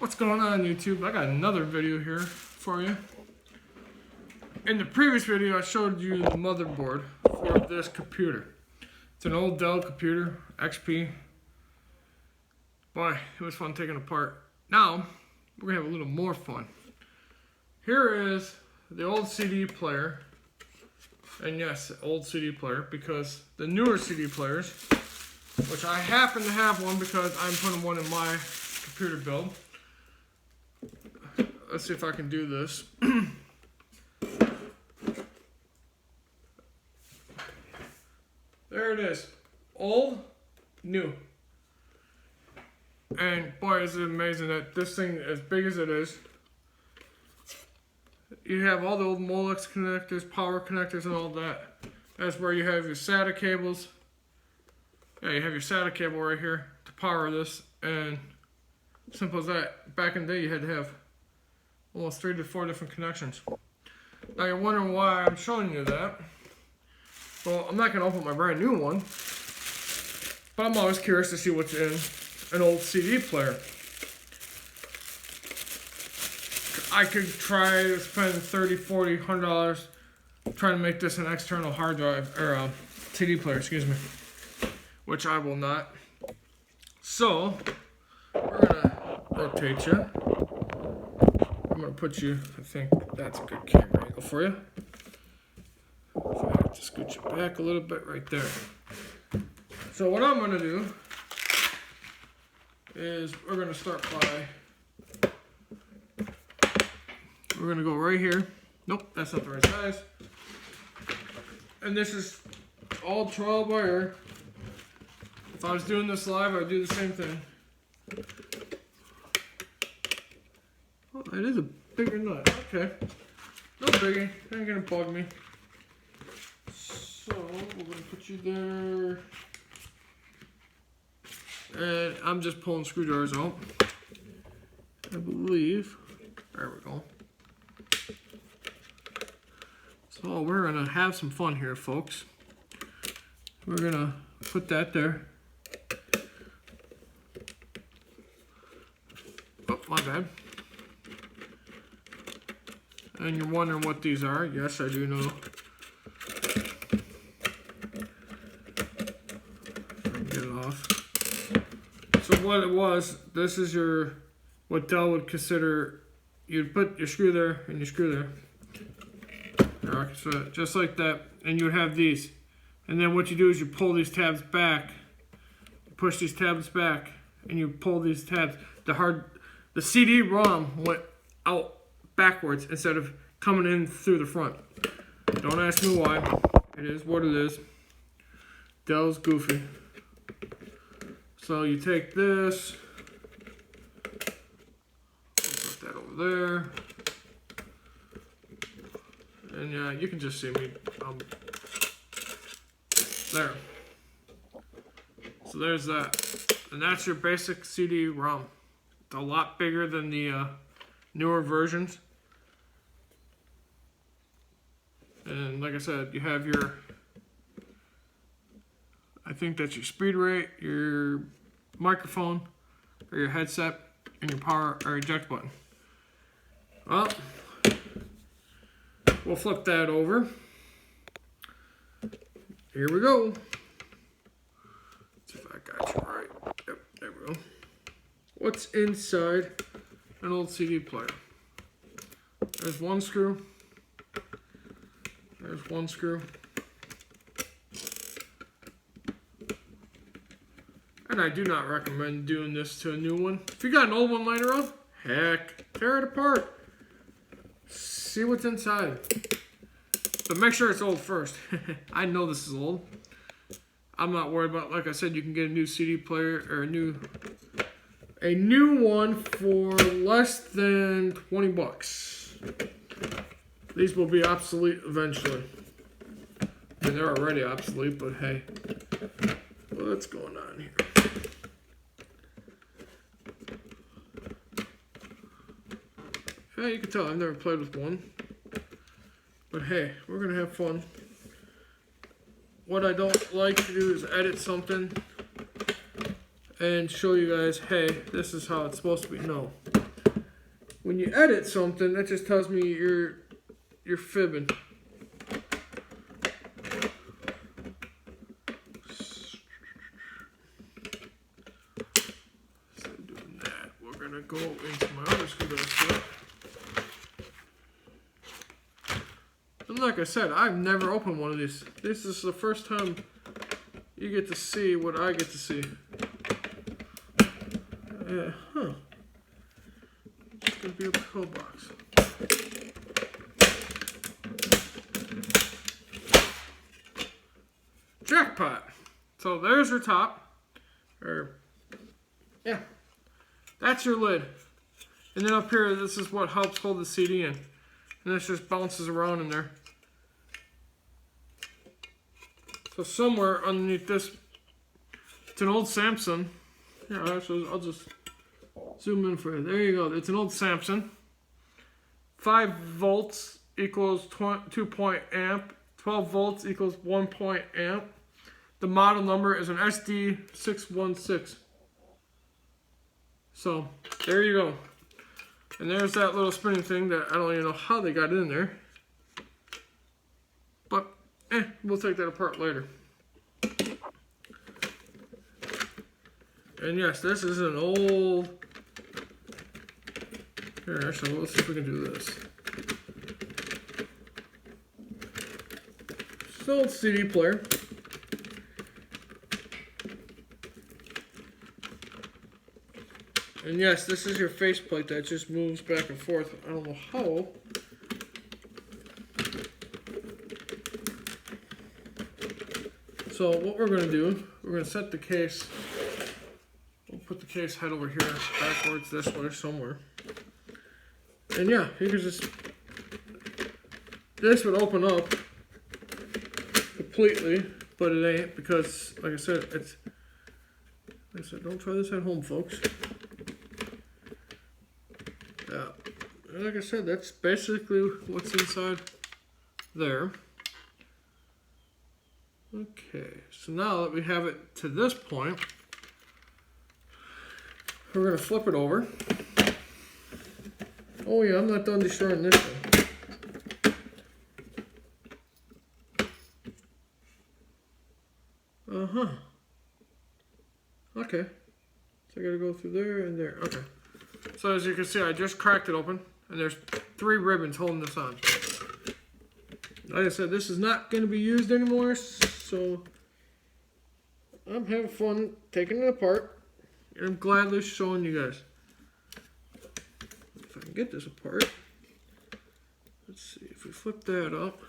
What's going on YouTube? I got another video here for you. In the previous video I showed you the motherboard for this computer. It's an old Dell computer, XP. Boy, it was fun taking it apart. Now, we're gonna have a little more fun. Here is the old CD player. And yes, old CD player, because the newer CD players, which I happen to have one because I'm putting one in my computer build. Let's see if I can do this. There it is. Old, new. And boy, is it amazing that this thing, as big as it is, you have all the old Molex connectors, power connectors, and all that. That's where you have your SATA cables. Yeah, you have your SATA cable right here to power this. And simple as that. Back in the day, you had to have almost 3 to 4 different connections. Now you're wondering why I'm showing you that. Well, I'm not going to open my brand new one, but I'm always curious to see what's in an old CD player. I could try to spend $30, $40, $100 trying to make this an external hard drive, or a CD player, excuse me, which I will not. So, we're going to rotate you. I'm going to put you, I think that's a good camera angle for you. So I have to scoot you back a little bit right there. So what I'm going to do is we're going to start by, we're going to go right here. Nope, that's not the right size. And this is all trial by error. If I was doing this live, I'd do the same thing. Oh, that is a bigger nut. Okay. No biggie. Ain't gonna bug me. So, we're gonna put you there. And I'm just pulling screwdrivers out. I believe. There we go. So, we're gonna have some fun here, folks. We're gonna put that there. Oh, my bad. And you're wondering what these are. Yes, I do know. Get it off. So what it was, this is your, what Dell would consider, you'd put your screw there and your screw there. Alright, so just like that. And you would have these. And then what you do is you pull these tabs back. Push these tabs back. And you pull these tabs. The CD-ROM went out backwards instead of coming in through the front. Don't ask me why. It is what it is. Dell's goofy. So you take this, put that over there, and yeah, you can just see me. There. So there's that, and that's your basic CD-ROM. It's a lot bigger than the newer versions. And like I said, you have your, I think that's your speed rate, your microphone, or your headset, and your power or eject button. Well, we'll flip that over. Here we go. Let's see if I got you right. Yep, there we go. What's inside an old CD player? There's one screw. There's one screw. And I do not recommend doing this to a new one. If you got an old one laying around, heck, tear it apart. See what's inside. But make sure it's old first. I know this is old. I'm not worried about, like I said, you can get a new CD player or a new one for less than 20 bucks. These will be obsolete eventually. I mean, they're already obsolete, but hey, what's going on here? Yeah, you can tell I've never played with one. But hey, we're gonna have fun. What I don't like to do is edit something and show you guys, hey, this is how it's supposed to be. No. when you edit something, that just tells me you're fibbing. So doing that, we're gonna go into my other screwdriver. And like I said, I've never opened one of these. This is the first time you get to see what I get to see. Huh. It's gonna be a pillbox. Jackpot. So there's your top. Yeah. That's your lid. And then up here, this is what helps hold the CD in. And this just bounces around in there. So somewhere underneath this, it's an old Samsung. Yeah, actually, I'll just zoom in for you. There you go. It's an old Samsung. 5 volts equals 2 point amp. 12 volts equals 1 point amp. The model number is an SD616. So there you go. And there's that little spinning thing that I don't even know how they got in there. But, we'll take that apart later. And yes, this is an old... Here, actually, let's see if we can do this. It's an old CD player. And yes, this is your faceplate that just moves back and forth. I don't know how. So what we're going to do, we're going to set the case. We'll put the case head over here, backwards this way somewhere. And yeah, you can just, this would open up completely, but it ain't because, like I said, don't try this at home, folks. Yeah, and like I said, that's basically what's inside there. Okay, so now that we have it to this point, we're going to flip it over. Oh yeah, I'm not done destroying this one. Uh-huh. Okay. So I gotta go through there and there. Okay. So as you can see, I just cracked it open, and there's 3 ribbons holding this on. Like I said, this is not going to be used anymore, so I'm having fun taking it apart, and I'm gladly showing you guys. If I can get this apart, let's see, if we flip that up,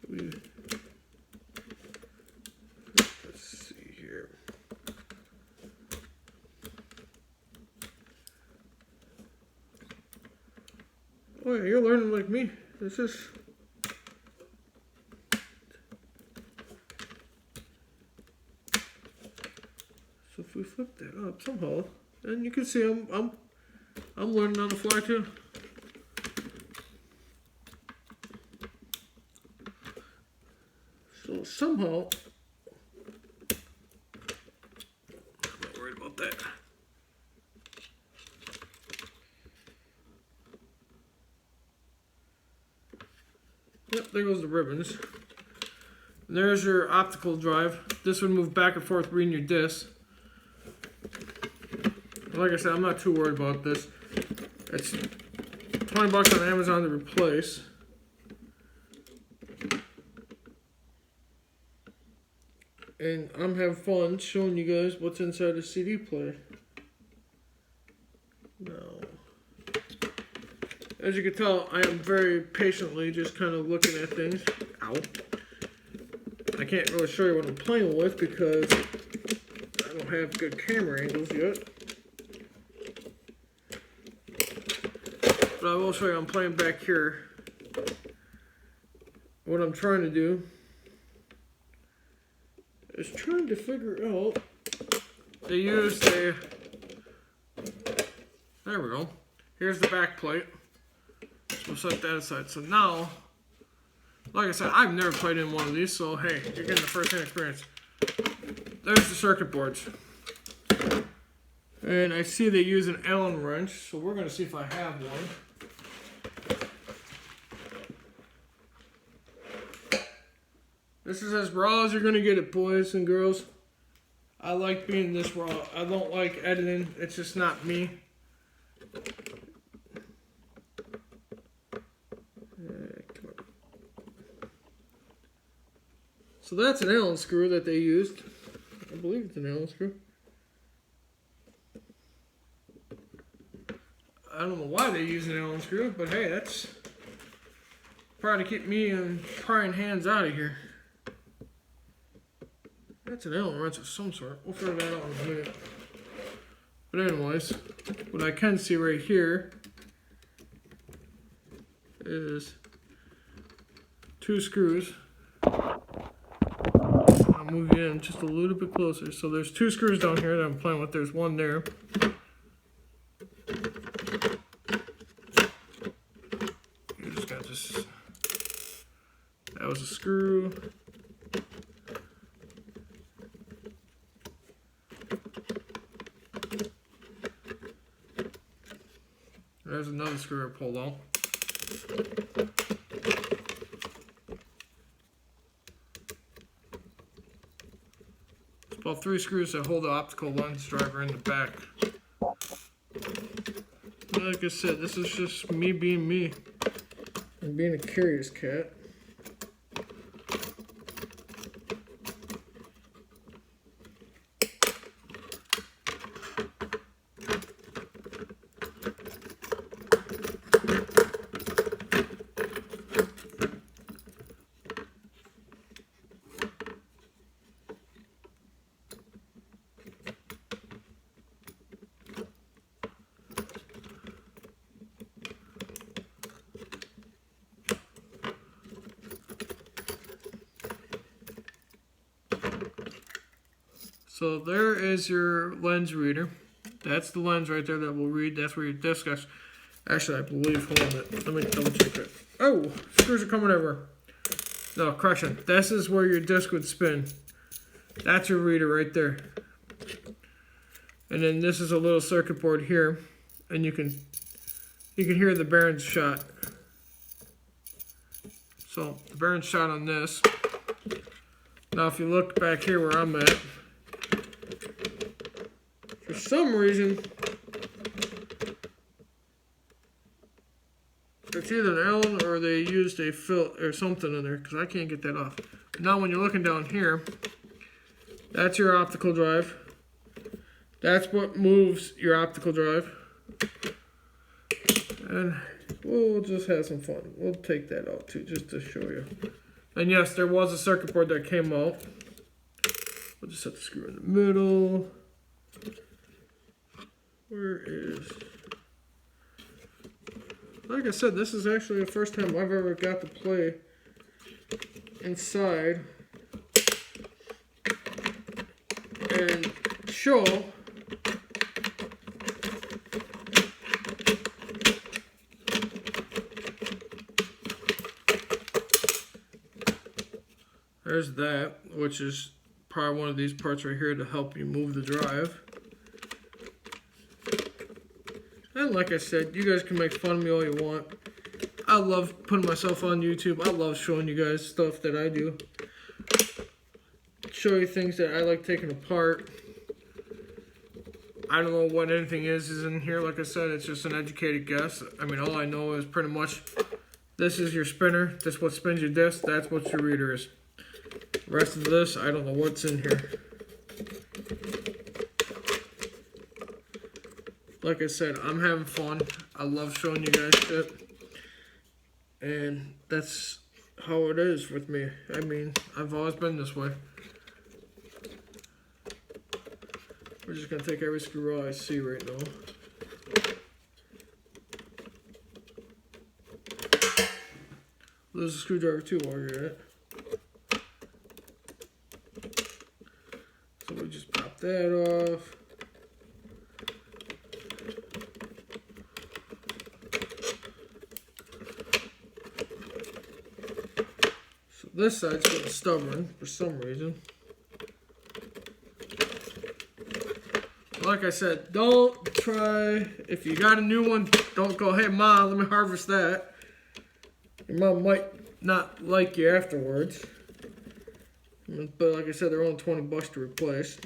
let's see here. Oh yeah, you're learning like me. This is... So if we flip that up somehow, and you can see I'm learning on the fly too. So somehow, I'm not worried about that. Yep, there goes the ribbons. And there's your optical drive. This would move back and forth reading your disc. Like I said, I'm not too worried about this. It's $20 on Amazon to replace. And I'm having fun showing you guys what's inside the CD player. Now, as you can tell, I am very patiently just kind of looking at things. Ow. I can't really show you what I'm playing with because I don't have good camera angles yet. But I will show you I'm playing back here. What I'm trying to do is trying to figure out, they used a, there we go. Here's the back plate. We'll set that aside. So now, like I said, I've never played in one of these, so hey, you're getting the first-hand experience. There's the circuit boards. And I see they use an Allen wrench, so we're going to see if I have one. This is as raw as you're going to get it, boys and girls. I like being this raw. I don't like editing. It's just not me. So that's an Allen screw that they used. I believe it's an Allen screw. I don't know why they use an Allen screw, but hey, that's probably to keep me and prying hands out of here. That's an Allen wrench of some sort. We'll figure that out in a minute. But anyways, what I can see right here is 2 screws. I'll move you in just a little bit closer. So there's 2 screws down here that I'm playing with. There's one there. You just got this. That was a screw. There's another screw I pulled out. It's about 3 screws that hold the optical lens driver in the back. Like I said, this is just me being me and being a curious cat. So there is your lens reader. That's the lens right there that will read. That's where your disc is. Actually, I believe, hold on a minute. Let me double check that. Oh, screws are coming everywhere. No, correction. This is where your disc would spin. That's your reader right there. And then this is a little circuit board here. And you can hear the bearing shot. So the bearing shot on this. Now if you look back here where I'm at, for some reason, it's either an Allen or they used a fill or something in there because I can't get that off. Now when you're looking down here, that's your optical drive. That's what moves your optical drive. And we'll just have some fun. We'll take that out too, just to show you. And yes, there was a circuit board that came out. We'll just set the screw in the middle. Where is... Like I said, this is actually the first time I've ever got to play inside and show there's that, which is probably one of these parts right here to help you move the drive. And like I said, you guys can make fun of me all you want. I love putting myself on YouTube. I love showing you guys stuff that I do. Show you things that I like taking apart. I don't know what anything is in here. Like I said, it's just an educated guess. I mean, all I know is pretty much this is your spinner. This is what spins your disc. That's what your reader is. The rest of this, I don't know what's in here. Like I said, I'm having fun. I love showing you guys shit. And that's how it is with me. I mean, I've always been this way. We're just going to take every screw I see right now. There's a screwdriver too while you're at it. So we just pop that off. This side's getting stubborn for some reason. like I said, don't try, if you got a new one, don't go, hey Mom, let me harvest that. Your mom might not like you afterwards. But like I said, they're only 20 bucks to replace.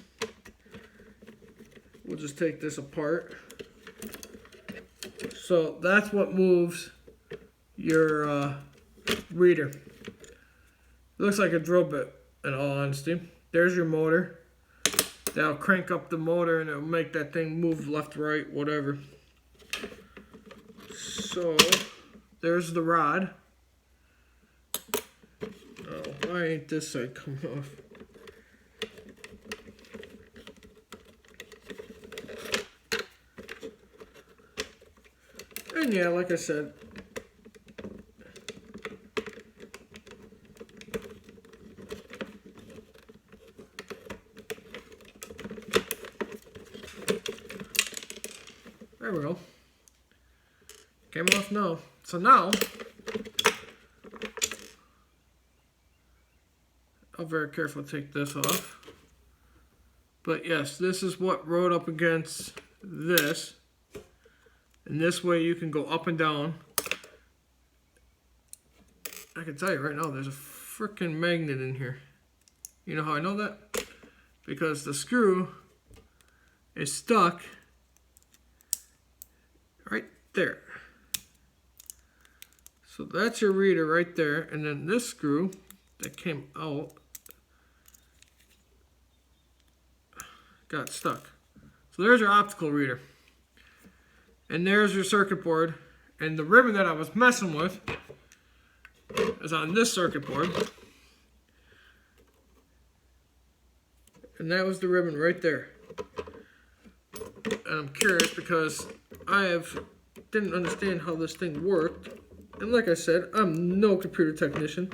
We'll just take this apart. So that's what moves your reader. It looks like a drill bit, in all honesty. There's your motor. That'll crank up the motor and it'll make that thing move left, right, whatever. So there's the rod. Oh, why ain't this side coming off? And yeah, like I said, there we go. Came off now. So now, I'll very carefully take this off. But yes, this is what rode up against this. And this way you can go up and down. I can tell you right now, there's a freaking magnet in here. You know how I know that? Because the screw is stuck right there. So that's your reader right there. And then this screw that came out got stuck. So there's your optical reader. And there's your circuit board. And the ribbon that I was messing with is on this circuit board. And that was the ribbon right there. And I'm curious because didn't understand how this thing worked. And like I said, I'm no computer technician.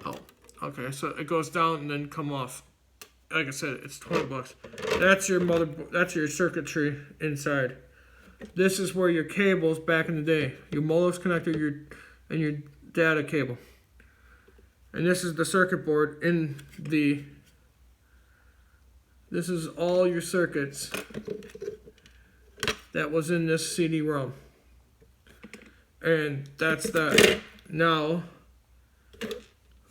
Oh, okay, so it goes down and then come off. Like I said, it's 20 bucks. That's your motherboard, that's your circuitry inside. This is where your cables back in the day, your Molex connector, and your data cable. And this is the circuit board in the, this is all your circuits that was in this CD-ROM. And that's that. Now,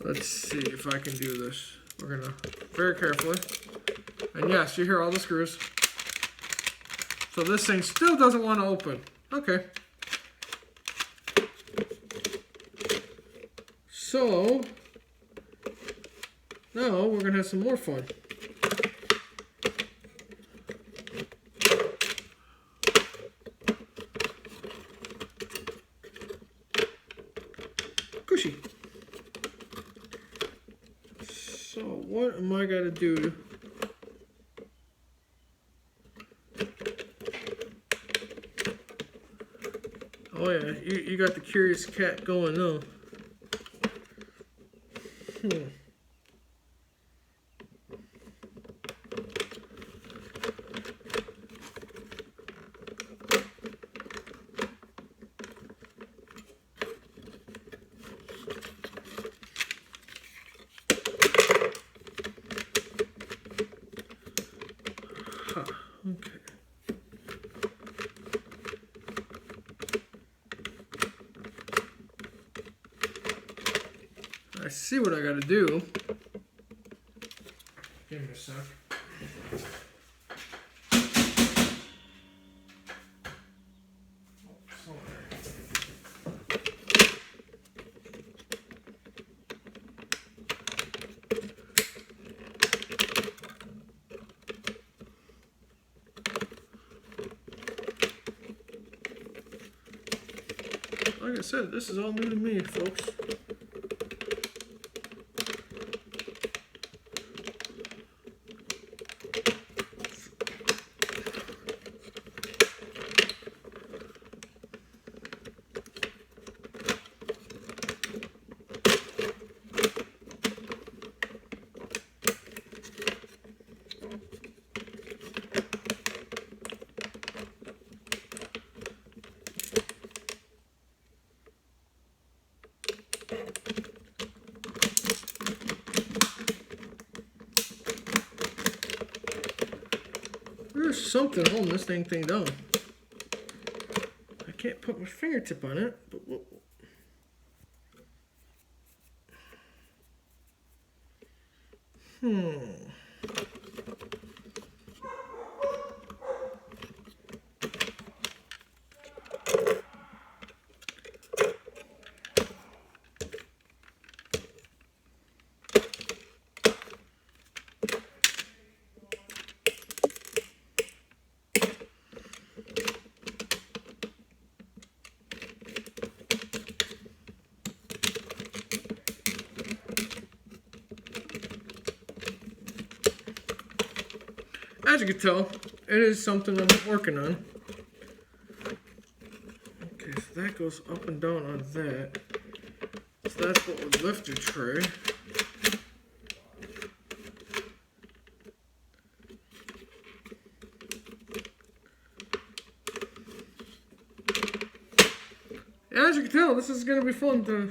let's see if I can do this. We're gonna, very carefully. And yes, you hear all the screws. So this thing still doesn't want to open. Okay. So, now we're gonna have some more fun. Cushy. So what am I gonna do? Oh yeah, you got the curious cat going now. Okay. I see what I gotta do. Give me a sec. Like I said, this is all new to me, folks. there's something holding this thing down. I can't put my fingertip on it, but as you can tell, it is something I'm working on. Okay, so that goes up and down on that. So that's what would lift your tray. As you can tell, this is going to be fun to...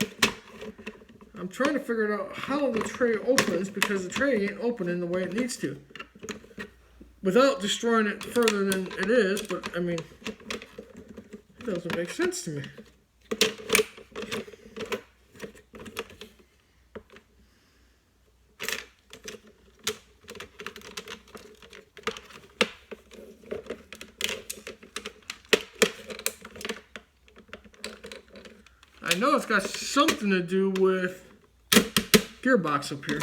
I'm trying to figure out how the tray opens, because the tray ain't opening the way it needs to. Without destroying it further than it is, but I mean, it doesn't make sense to me. I know it's got something to do with gearbox up here.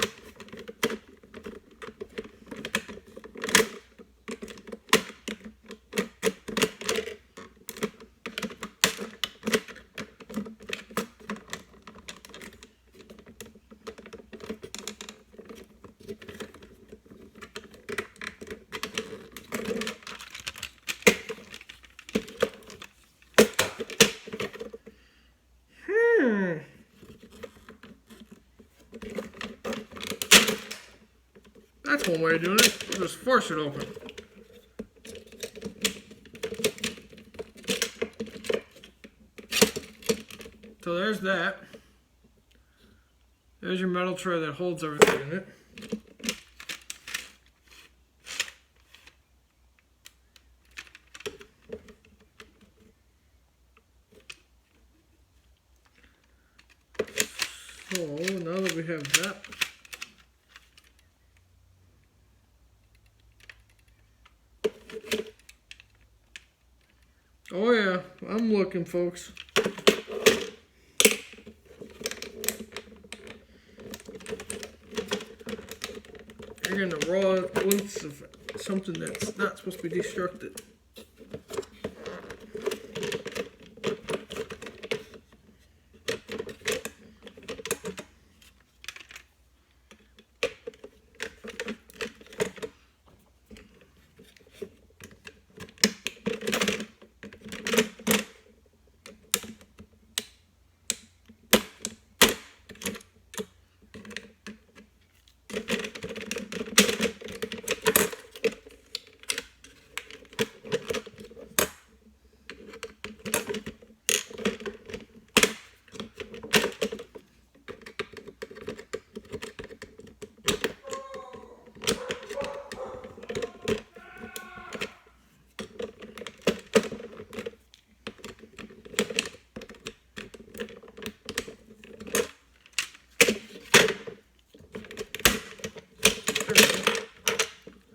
That's one way of doing it. Just force it open. So there's that. There's your metal tray that holds everything in it. So now that we have that, oh yeah, I'm looking, folks. You're getting a raw glimpse of something that's not supposed to be destructed.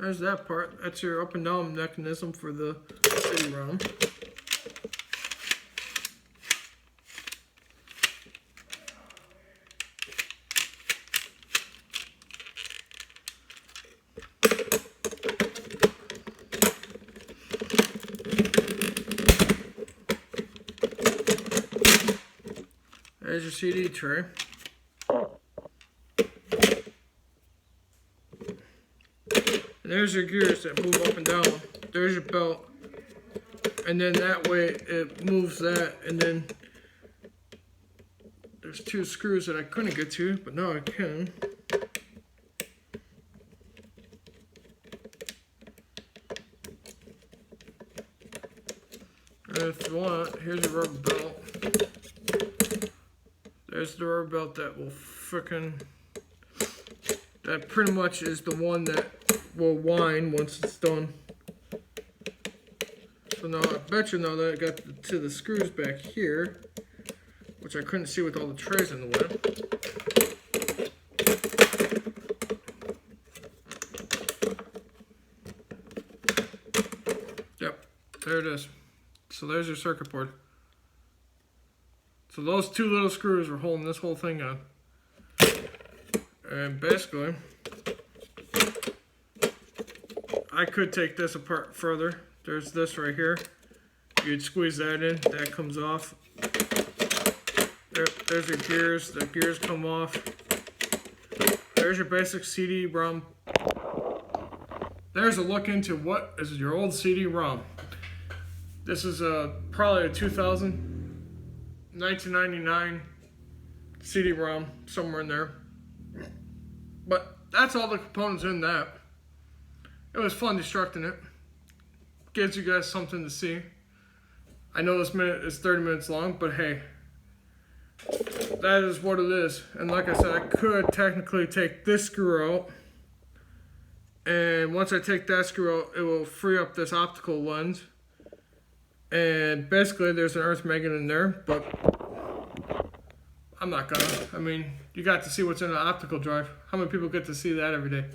There's that part. That's your up and down mechanism for the CD-ROM. There's your CD tray. There's your gears that move up and down. There's your belt. And then that way it moves that. And then there's two screws that I couldn't get to, but now I can. And if you want, here's your rubber belt. There's the rubber belt that will that pretty much is the one that will wind once it's done. So now I bet you know that it got to the screws back here, which I couldn't see with all the trays in the way. Yep, there it is. So there's your circuit board. So those two little screws are holding this whole thing on. And basically, I could take this apart further. There's this right here. You'd squeeze that in, that comes off. There's your gears, the gears come off. There's your basic CD-ROM. There's a look into what is your old CD-ROM. This is probably a 1999 CD-ROM, somewhere in there. But that's all the components in that. It was fun destructing it. Gives you guys something to see. I know this minute is 30 minutes long, but hey, that is what it is. And like I said, I could technically take this screw out. And once I take that screw out, it will free up this optical lens. And basically there's an earth magnet in there, but I'm not gonna. I mean, you got to see what's in an optical drive. How many people get to see that every day?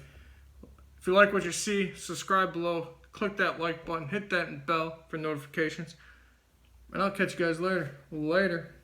If you like what you see, subscribe below. Click that like button. Hit that bell for notifications. And I'll catch you guys later. Later.